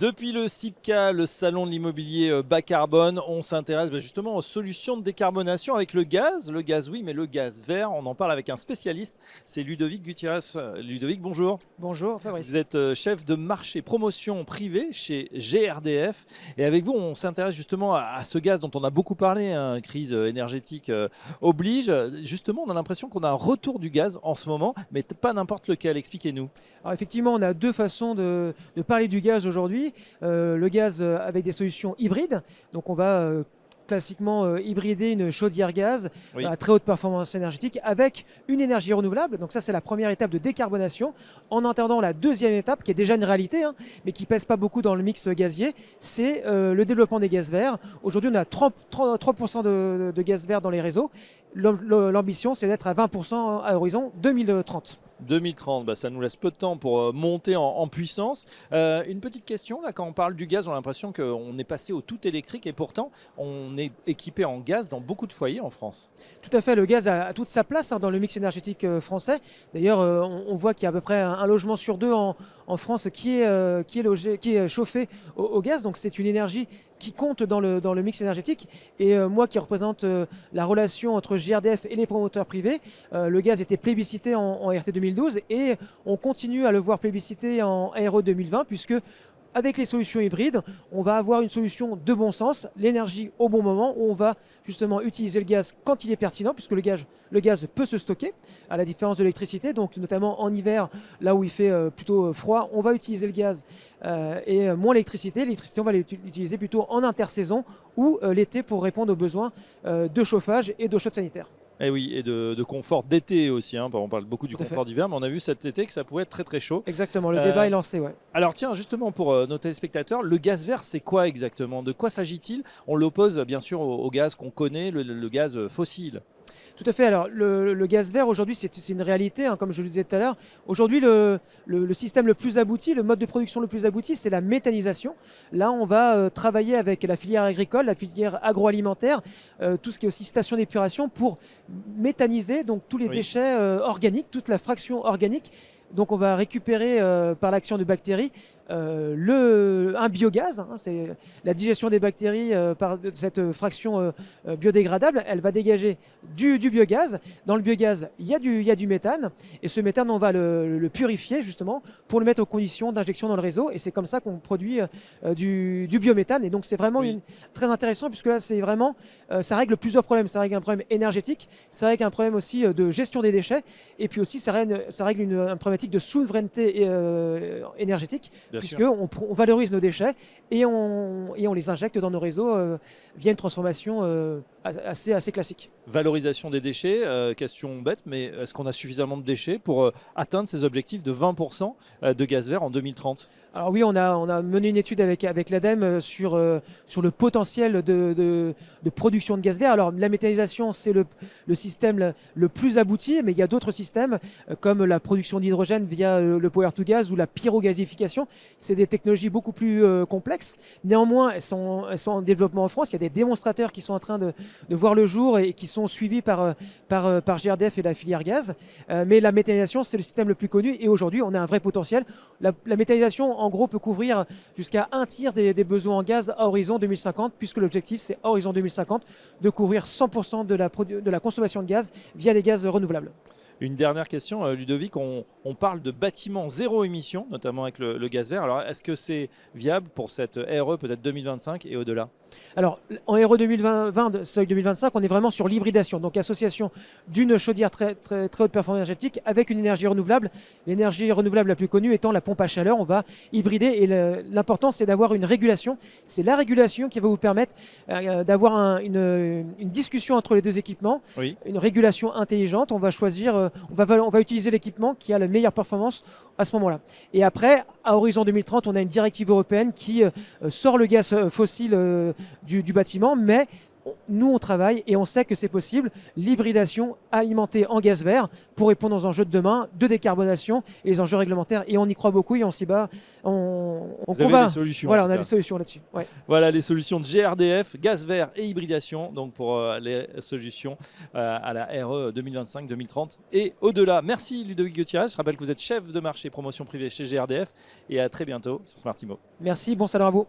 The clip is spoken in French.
Depuis le CIPCA, le salon de l'immobilier bas carbone, on s'intéresse justement aux solutions de décarbonation avec le gaz oui, mais le gaz vert. On en parle avec un spécialiste, c'est Ludovic Gutiérrez. Ludovic, bonjour. Bonjour Vous Fabrice. êtes chef de marché promotion privée chez GRDF. Et avec vous, on s'intéresse justement à ce gaz dont on a beaucoup parlé, hein, crise énergétique oblige. Justement, on a l'impression qu'on a un retour du gaz en ce moment, mais pas n'importe lequel. Expliquez-nous. Alors effectivement, on a deux façons de parler du gaz aujourd'hui. Le gaz avec des solutions hybrides. Donc on va classiquement hybrider une chaudière gaz Oui. à très haute performance énergétique avec une énergie renouvelable. Donc ça, c'est la première étape de décarbonation. En attendant, la deuxième étape, qui est déjà une réalité, hein, mais qui pèse pas beaucoup dans le mix gazier, c'est le développement des gaz verts. Aujourd'hui, on a 3% de gaz vert dans les réseaux. L'ambition, c'est d'être à 20% à horizon 2030. 2030, ça nous laisse peu de temps pour monter en puissance. Une petite question, là, quand on parle du gaz, on a l'impression qu'on est passé au tout électrique et pourtant on est équipé en gaz dans beaucoup de foyers en France. Tout à fait, le gaz a toute sa place dans le mix énergétique français. D'ailleurs, on voit qu'il y a à peu près un logement sur deux en France qui est chauffé au gaz. Donc c'est une énergie qui compte dans le mix énergétique. Et moi qui représente la relation entre GRDF et les promoteurs privés, le gaz était plébiscité en RT 2012 et on continue à le voir plébiscité en RE 2020 puisque avec les solutions hybrides, on va avoir une solution de bon sens, l'énergie au bon moment, où on va justement utiliser le gaz quand il est pertinent, puisque le gaz peut se stocker, à la différence de l'électricité. Donc notamment en hiver, là où il fait plutôt froid, on va utiliser le gaz et moins l'électricité. L'électricité, on va l'utiliser plutôt en intersaison ou l'été pour répondre aux besoins de chauffage et d'eau chaude sanitaire. Et oui, et de confort d'été aussi, hein. On parle beaucoup du Tout à confort fait. d'hiver, mais on a vu cet été que ça pouvait être très très chaud. Exactement, le Euh, débat est lancé, ouais. Alors tiens, justement pour nos téléspectateurs, le gaz vert, c'est quoi exactement? De quoi s'agit-il? On l'oppose bien sûr au gaz qu'on connaît, le gaz fossile. Tout à fait. Alors, le gaz vert, aujourd'hui, c'est une réalité, hein, comme je le disais tout à l'heure. Aujourd'hui, le système le plus abouti, le mode de production le plus abouti, c'est la méthanisation. Là, on va travailler avec la filière agricole, la filière agroalimentaire, tout ce qui est aussi station d'épuration pour méthaniser donc, tous les Oui. déchets organiques, toute la fraction organique. Donc, on va récupérer par l'action de bactéries un biogaz, hein, c'est la digestion des bactéries par cette fraction biodégradable, elle va dégager du biogaz. Dans le biogaz, il y a du méthane, et ce méthane, on va le purifier justement pour le mettre aux conditions d'injection dans le réseau, et c'est comme ça qu'on produit du biométhane. Et donc c'est vraiment Oui. très intéressant, puisque là, c'est vraiment, ça règle plusieurs problèmes. Ça règle un problème énergétique, ça règle un problème aussi de gestion des déchets, et puis aussi ça règle une problématique de souveraineté énergétique, Bien sûr. puisqu'on on valorise nos déchets et on les injecte dans nos réseaux via une transformation assez classique. Valorisation des déchets, question bête, mais est-ce qu'on a suffisamment de déchets pour atteindre ces objectifs de 20% de gaz vert en 2030? Alors oui, on a mené une étude avec l'ADEME sur le potentiel de production de gaz vert. Alors la méthanisation, c'est le système le plus abouti, mais il y a d'autres systèmes comme la production d'hydrogène via le power to gas ou la pyrogasification. C'est des technologies beaucoup plus complexes. Néanmoins, elles sont en développement en France. Il y a des démonstrateurs qui sont en train de voir le jour et qui sont suivis par GRDF et la filière gaz. Mais la méthanisation, c'est le système le plus connu et aujourd'hui, on a un vrai potentiel. La méthanisation, en gros, peut couvrir jusqu'à un tiers des besoins en gaz à horizon 2050, puisque l'objectif, c'est à horizon 2050 de couvrir 100% de la consommation de gaz via des gaz renouvelables. Une dernière question, Ludovic, on parle de bâtiments zéro émission, notamment avec le gaz vert. Alors est-ce que c'est viable pour cette RE peut-être 2025 et au-delà? Alors, en RE 2020, seuil 2025, on est vraiment sur l'hybridation, donc association d'une chaudière très haute performance énergétique avec une énergie renouvelable. L'énergie renouvelable la plus connue étant la pompe à chaleur. On va hybrider et l'important, c'est d'avoir une régulation. C'est la régulation qui va vous permettre d'avoir une discussion entre les deux équipements, Oui. une régulation intelligente. On va choisir, on va utiliser l'équipement qui a la meilleure performance à ce moment-là. Et après, à horizon 2030, on a une directive européenne qui sort le gaz fossile du bâtiment, mais nous, on travaille et on sait que c'est possible. L'hybridation alimentée en gaz vert pour répondre aux enjeux de demain, de décarbonation et les enjeux réglementaires. Et on y croit beaucoup et on s'y bat. On Vous avez combat. des solutions. Voilà, en on tout a cas. des solutions là-dessus. Ouais. Voilà les solutions de GRDF, gaz vert et hybridation, donc pour les solutions à la RE 2025-2030 et au-delà. Merci Ludovic Gutiérrez, je rappelle que vous êtes chef de marché promotion privée chez GRDF et à très bientôt sur Smart Imo. Merci, bon salon à vous.